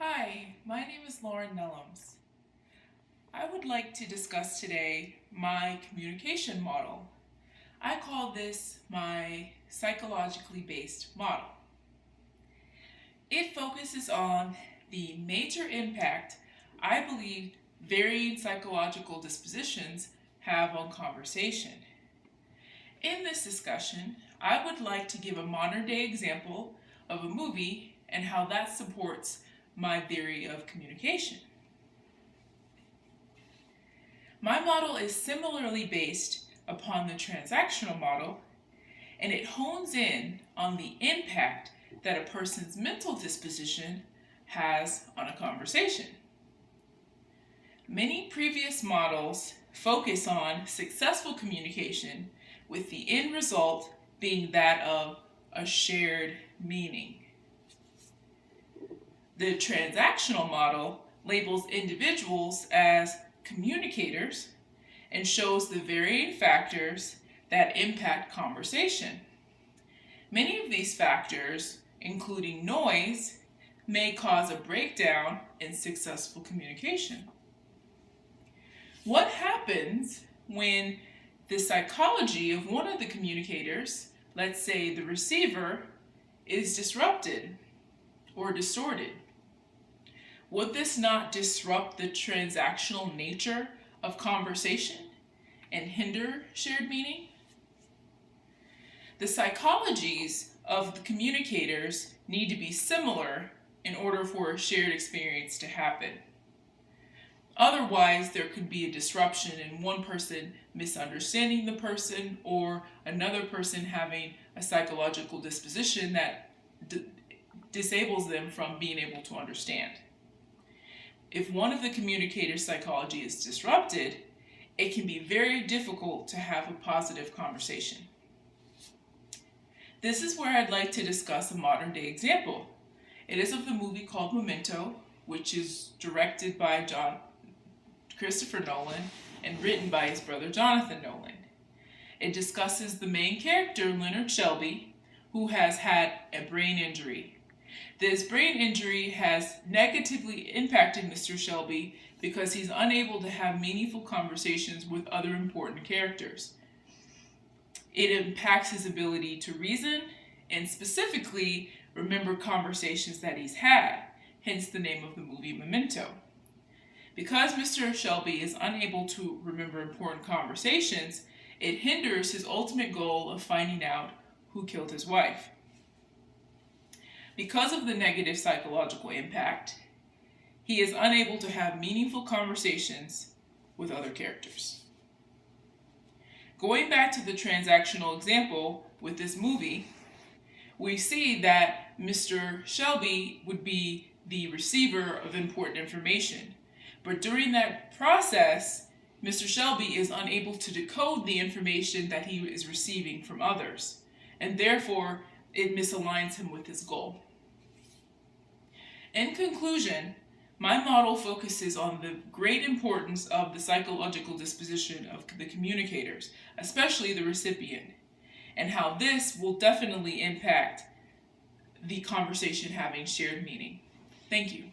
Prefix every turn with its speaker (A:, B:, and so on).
A: Hi, my name is Lauren Nellums. I would like to discuss today my communication model. I call this my psychologically based model. It focuses on the major impact I believe varying psychological dispositions have on conversation. In this discussion, I would like to give a modern day example of a movie and how that supports my theory of communication. My model is similarly based upon the transactional model, and it hones in on the impact that a person's mental disposition has on a conversation. Many previous models focus on successful communication, with the end result being that of a shared meaning. The transactional model labels individuals as communicators and shows the varying factors that impact conversation. Many of these factors, including noise, may cause a breakdown in successful communication. What happens when the psychology of one of the communicators, let's say the receiver, is disrupted or distorted? Would this not disrupt the transactional nature of conversation and hinder shared meaning? The psychologies of the communicators need to be similar in order for a shared experience to happen. Otherwise, there could be a disruption in one person misunderstanding the person or another person having a psychological disposition that disables them from being able to understand. If one of the communicator's psychology is disrupted, it can be very difficult to have a positive conversation. This is where I'd like to discuss a modern day example. It is of the movie called Memento, which is directed by Christopher Nolan and written by his brother Jonathan Nolan. It discusses the main character, Leonard Shelby, who has had a brain injury. This brain injury has negatively impacted Mr. Shelby because he's unable to have meaningful conversations with other important characters. It impacts his ability to reason and specifically remember conversations that he's had, hence the name of the movie Memento. Because Mr. Shelby is unable to remember important conversations, it hinders his ultimate goal of finding out who killed his wife. Because of the negative psychological impact, he is unable to have meaningful conversations with other characters. Going back to the transactional example with this movie, we see that Mr. Shelby would be the receiver of important information. But during that process, Mr. Shelby is unable to decode the information that he is receiving from others, and therefore it misaligns him with his goal. In conclusion, my model focuses on the great importance of the psychological disposition of the communicators, especially the recipient, and how this will definitely impact the conversation having shared meaning. Thank you.